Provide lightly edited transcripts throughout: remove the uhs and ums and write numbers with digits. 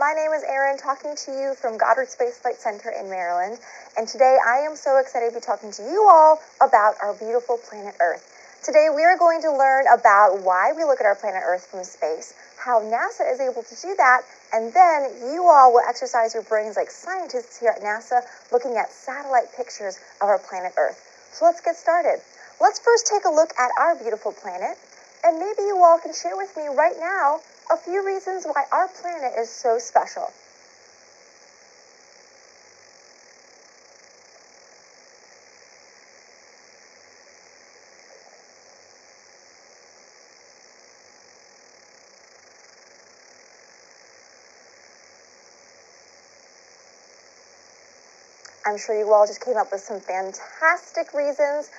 My name is Erin, talking to you from Goddard Space Flight Center in Maryland, and today I am so excited to be talking to you all about our beautiful planet Earth. Today we are going to learn about why we look at our planet Earth from space, how NASA is able to do that, and then you all will exercise your brains like scientists here at NASA looking at satellite pictures of our planet Earth. So let's get started. Let's first take a look at our beautiful planet, and maybe you all can share with me right now a few reasons why our planet is so special. I'm sure you all just came up with some fantastic reasons.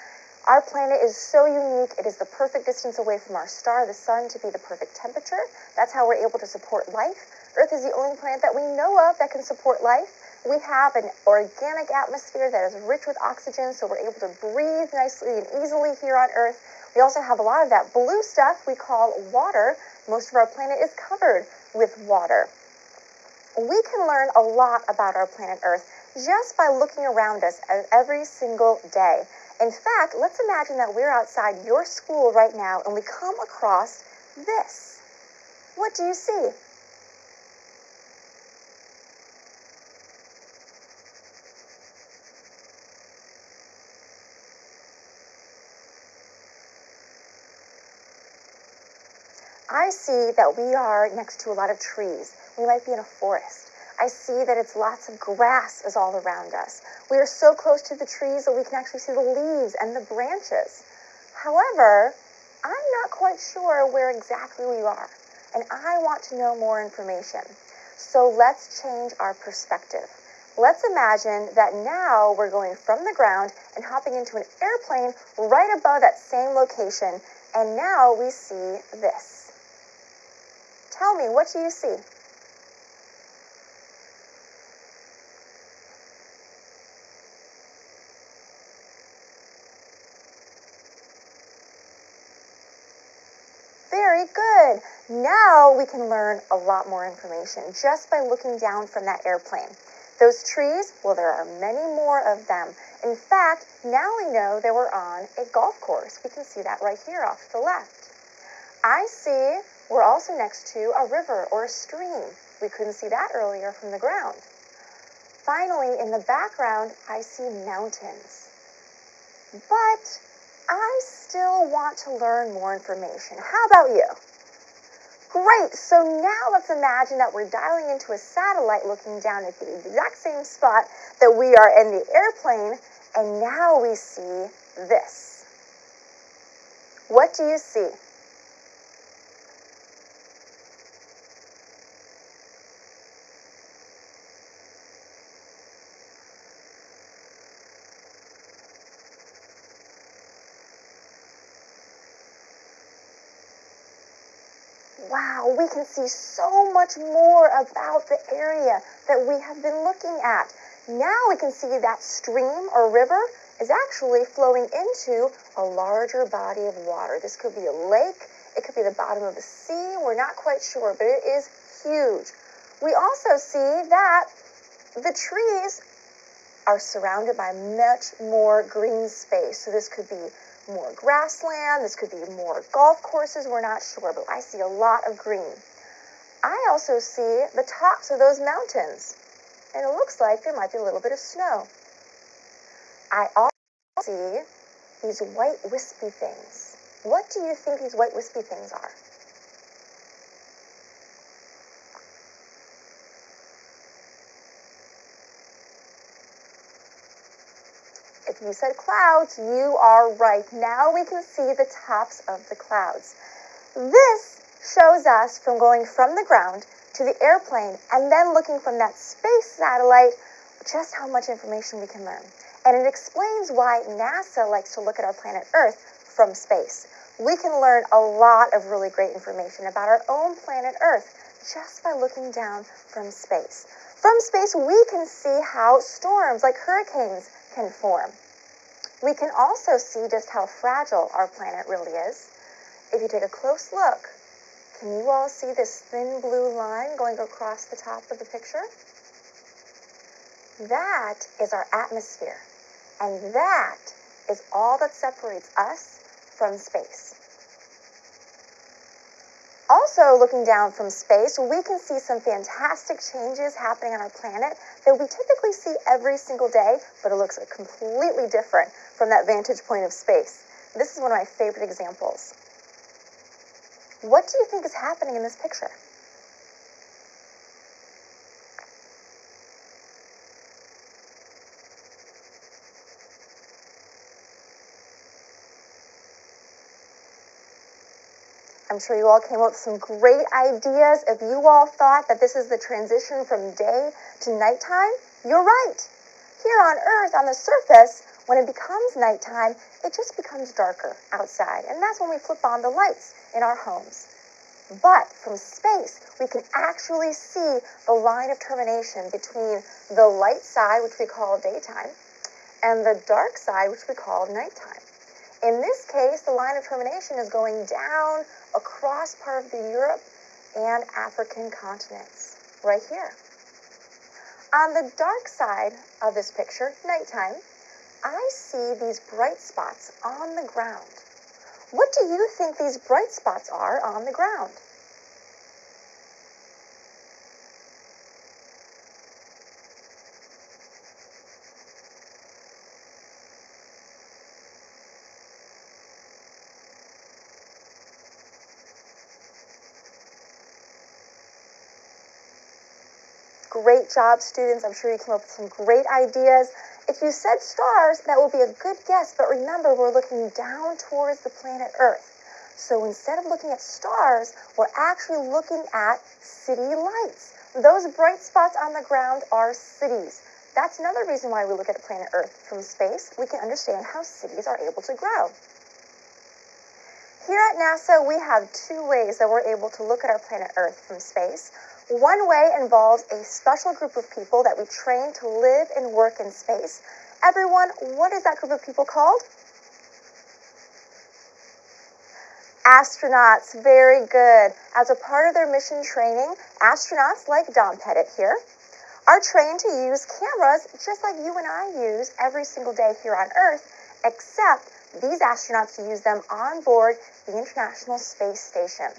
Our planet is so unique. It is the perfect distance away from our star, the sun, to be the perfect temperature. That's how we're able to support life. Earth is the only planet that we know of that can support life. We have an organic atmosphere that is rich with oxygen, so we're able to breathe nicely and easily here on Earth. We also have a lot of that blue stuff we call water. Most of our planet is covered with water. We can learn a lot about our planet Earth just by looking around us every single day. In fact, let's imagine that we're outside your school right now and we come across this. What do you see? I see that we are next to a lot of trees. We might be in a forest. I see that it's lots of grass is all around us. We are so close to the trees that we can actually see the leaves and the branches. However, I'm not quite sure where exactly we are, and I want to know more information. So let's change our perspective. Let's imagine that now we're going from the ground and hopping into an airplane right above that same location, and now we see this. Tell me, what do you see? Very good. Now we can learn a lot more information just by looking down from that airplane. Those trees, well, there are many more of them. In fact, now we know that we're on a golf course. We can see that right here off to the left. I see we're also next to a river or a stream. We couldn't see that earlier from the ground. Finally, in the background, I see mountains. But I still want to learn more information. How about you? Great, so now let's imagine that we're dialing into a satellite looking down at the exact same spot that we are in the airplane, and now we see this. What do you see? Wow, we can see so much more about the area that we have been looking at. Now we can see that stream or river is actually flowing into a larger body of water. This could be a lake, it could be the bottom of the sea, we're not quite sure, but it is huge. We also see that the trees are surrounded by much more green space. So this could be more grassland, this could be more golf courses, we're not sure, but I see a lot of green. I also see the tops of those mountains, and it looks like there might be a little bit of snow. I also see these white wispy things. What do you think these white wispy things are? If you said clouds, you are right. Now we can see the tops of the clouds. This shows us from going from the ground to the airplane and then looking from that space satellite just how much information we can learn. And it explains why NASA likes to look at our planet Earth from space. We can learn a lot of really great information about our own planet Earth just by looking down from space. From space, we can see how storms like hurricanes can form. We can also see just how fragile our planet really is. If you take a close look, Can you all see this thin blue line going across the top of the picture? That is our atmosphere, and that is all that separates us from space. Also, looking down from space, we can see some fantastic changes happening on our planet that we typically see every single day, but it looks completely different from that vantage point of space. This is one of my favorite examples. What do you think is happening in this picture? I'm sure you all came up with some great ideas. If you all thought that this is the transition from day to nighttime, you're right. Here on Earth, on the surface, when it becomes nighttime, it just becomes darker outside, and that's when we flip on the lights in our homes. But from space, we can actually see the line of termination between the light side, which we call daytime, and the dark side, which we call nighttime. In this case, the line of termination is going down across part of the Europe and African continents, right here. On the dark side of this picture, nighttime, I see these bright spots on the ground. What do you think these bright spots are on the ground? Great job, students. I'm sure you came up with some great ideas. If you said stars, that will be a good guess, but remember, we're looking down towards the planet Earth. So instead of looking at stars, we're actually looking at city lights. Those bright spots on the ground are cities. That's another reason why we look at the planet Earth from space. We can understand how cities are able to grow. Here at NASA, we have two ways that we're able to look at our planet Earth from space. One way involves a special group of people that we train to live and work in space. Everyone, what is that group of people called? Astronauts. Very good. As a part of their mission training, astronauts like Don Pettit here are trained to use cameras just like you and I use every single day here on Earth, except these astronauts use them on board the International Space Station.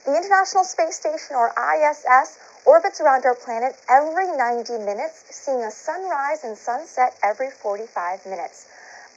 The International Space Station, or ISS, orbits around our planet every 90 minutes, seeing a sunrise and sunset every 45 minutes.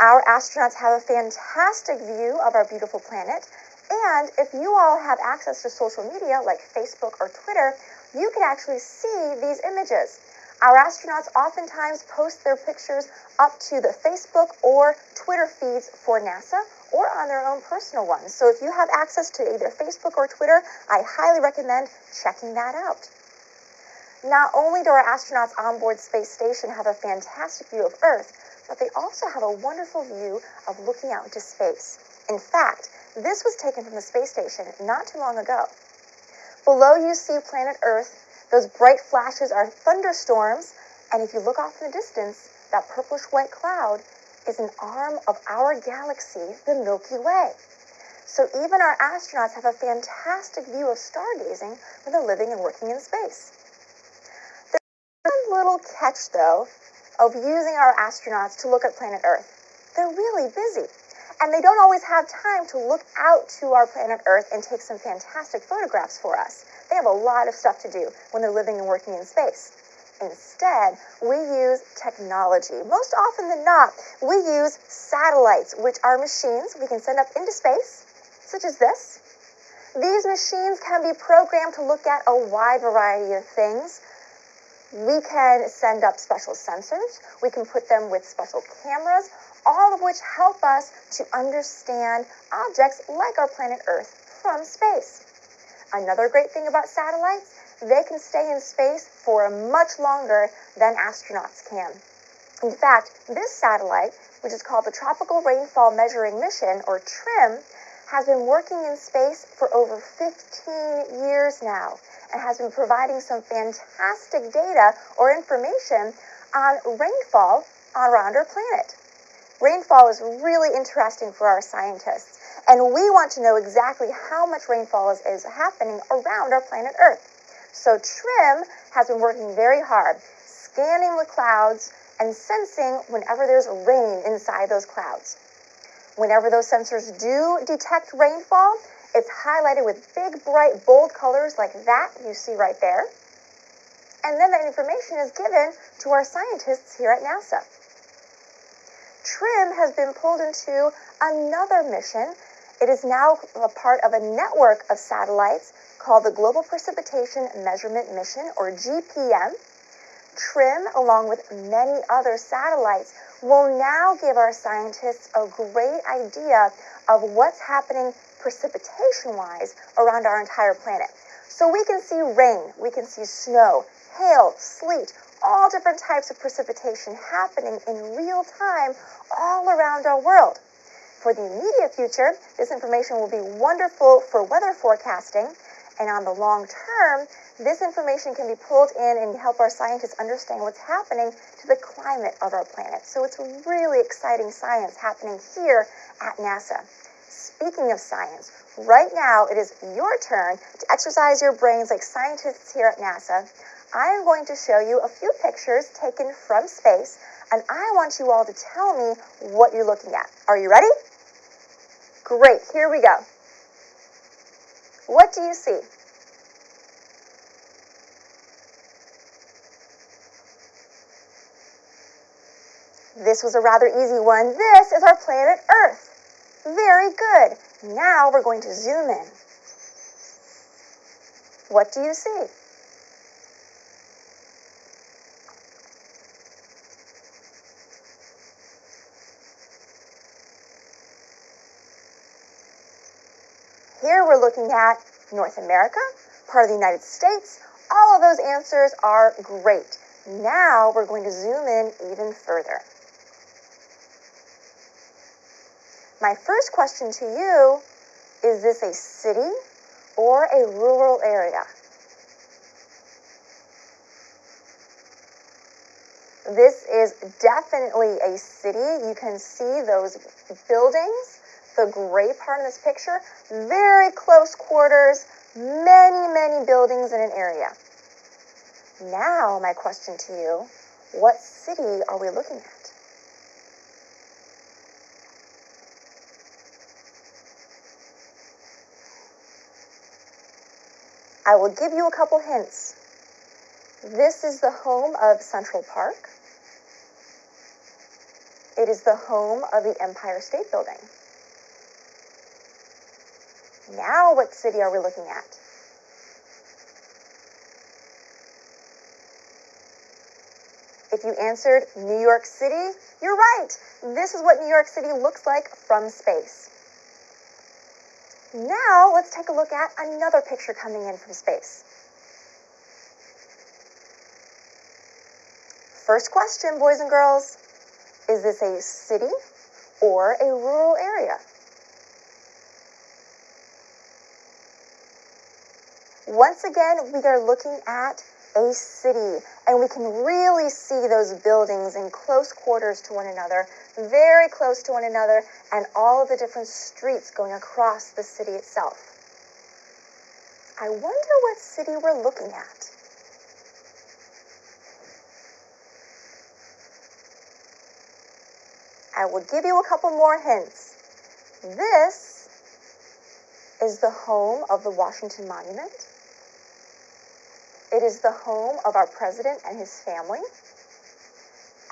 Our astronauts have a fantastic view of our beautiful planet, and if you all have access to social media like Facebook or Twitter, you can actually see these images. Our astronauts oftentimes post their pictures up to the Facebook or Twitter feeds for NASA or on their own personal ones. So if you have access to either Facebook or Twitter, I highly recommend checking that out. Not only do our astronauts on board Space Station have a fantastic view of Earth, but they also have a wonderful view of looking out into space. In fact, this was taken from the space station not too long ago. Below you see planet Earth. Those bright flashes are thunderstorms, and if you look off in the distance, that purplish-white cloud is an arm of our galaxy, the Milky Way. So even our astronauts have a fantastic view of stargazing when they're living and working in space. There's one little catch, though, of using our astronauts to look at planet Earth. They're really busy, and they don't always have time to look out to our planet Earth and take some fantastic photographs for us. They have a lot of stuff to do when they're living and working in space. Instead, we use technology. Most often than not, we use satellites, which are machines we can send up into space, such as this. These machines can be programmed to look at a wide variety of things. We can send up special sensors. We can put them with special cameras, all of which help us to understand objects like our planet Earth from space. Another great thing about satellites, they can stay in space for much longer than astronauts can. In fact, this satellite, which is called the Tropical Rainfall Measuring Mission, or TRMM, has been working in space for over 15 years now and has been providing some fantastic data or information on rainfall around our planet. Rainfall is really interesting for our scientists, And we want to know exactly how much rainfall is happening around our planet Earth. So TRMM has been working very hard, scanning the clouds and sensing whenever there's rain inside those clouds. Whenever those sensors do detect rainfall, it's highlighted with big, bright, bold colors like that you see right there. And then that information is given to our scientists here at NASA. TRMM has been pulled into another mission. It is now a part of a network of satellites called the Global Precipitation Measurement Mission, or GPM. TRMM, along with many other satellites, will now give our scientists a great idea of what's happening precipitation-wise around our entire planet. So we can see rain, we can see snow, hail, sleet, all different types of precipitation happening in real time all around our world. For the immediate future, this information will be wonderful for weather forecasting, and on the long term, this information can be pulled in and help our scientists understand what's happening to the climate of our planet. So it's really exciting science happening here at NASA. Speaking of science, right now it is your turn to exercise your brains like scientists here at NASA. I am going to show you a few pictures taken from space, and I want you all to tell me what you're looking at. Are you ready? Great, here we go. What do you see? This was a rather easy one. This is our planet Earth. Very good. Now we're going to zoom in. What do you see? Here we're looking at North America, part of the United States. All of those answers are great. Now we're going to zoom in even further. My first question to you, is this a city or a rural area? This is definitely a city. You can see those buildings, the gray part in this picture, very close quarters, many buildings in an area. Now my question to you, what city are we looking at? I will give you a couple hints. This is the home of Central Park. It is the home of the Empire State Building. Now what city are we looking at? If you answered New York City, you're right. This is what New York City looks like from space. Now let's take a look at another picture coming in from space. First question, boys and girls. Is this a city or a rural area? Once again, we are looking at a city, and we can really see those buildings in close quarters to one another, very close to one another, and all of the different streets going across the city itself. I wonder what city we're looking at. I will give you a couple more hints. This is the home of the Washington Monument. It is the home of our president and his family,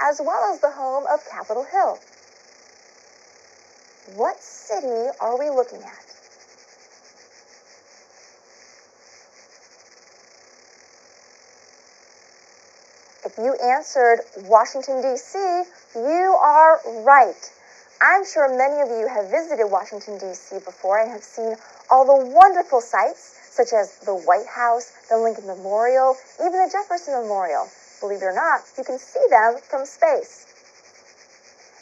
as well as the home of Capitol Hill. What city are we looking at? If you answered Washington, D.C., you are right. I'm sure many of you have visited Washington, D.C. before and have seen all the wonderful sights, such as the White House, the Lincoln Memorial, even the Jefferson Memorial. Believe it or not, you can see them from space.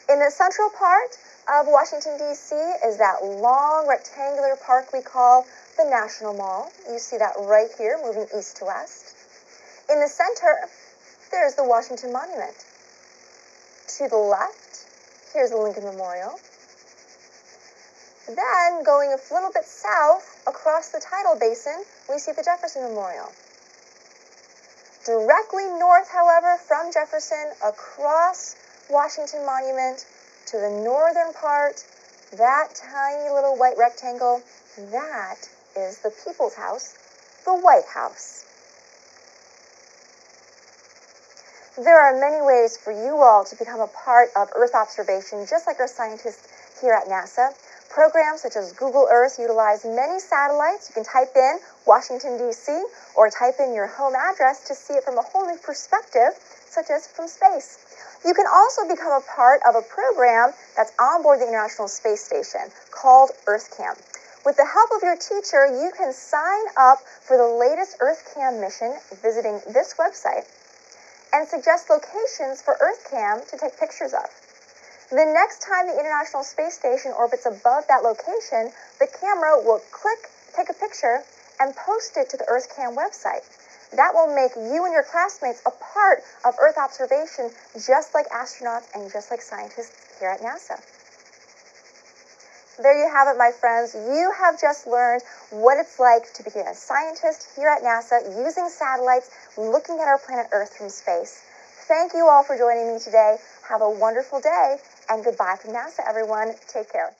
In the central part of Washington, D.C. is that long rectangular park we call the National Mall. You see that right here, moving east to west. In the center, there's the Washington Monument. To the left, here's the Lincoln Memorial. Then, going a little bit south across the tidal basin, we see the Jefferson Memorial. Directly north, however, from Jefferson, across Washington Monument to the northern part, that tiny little white rectangle, that is the People's House, the White House. There are many ways for you all to become a part of Earth observation, just like our scientists here at NASA. Programs such as Google Earth utilize many satellites. You can type in Washington, D.C., or type in your home address to see it from a whole new perspective, such as from space. You can also become a part of a program that's on board the International Space Station called EarthCam. With the help of your teacher, you can sign up for the latest EarthCam mission visiting this website and suggest locations for EarthCam to take pictures of. The next time the International Space Station orbits above that location, the camera will take a picture, and post it to the EarthCam website. That will make you and your classmates a part of Earth observation, just like astronauts and just like scientists here at NASA. There you have it, my friends. You have just learned what it's like to be a scientist here at NASA using satellites, looking at our planet Earth from space. Thank you all for joining me today. Have a wonderful day, and goodbye from NASA, everyone. Take care.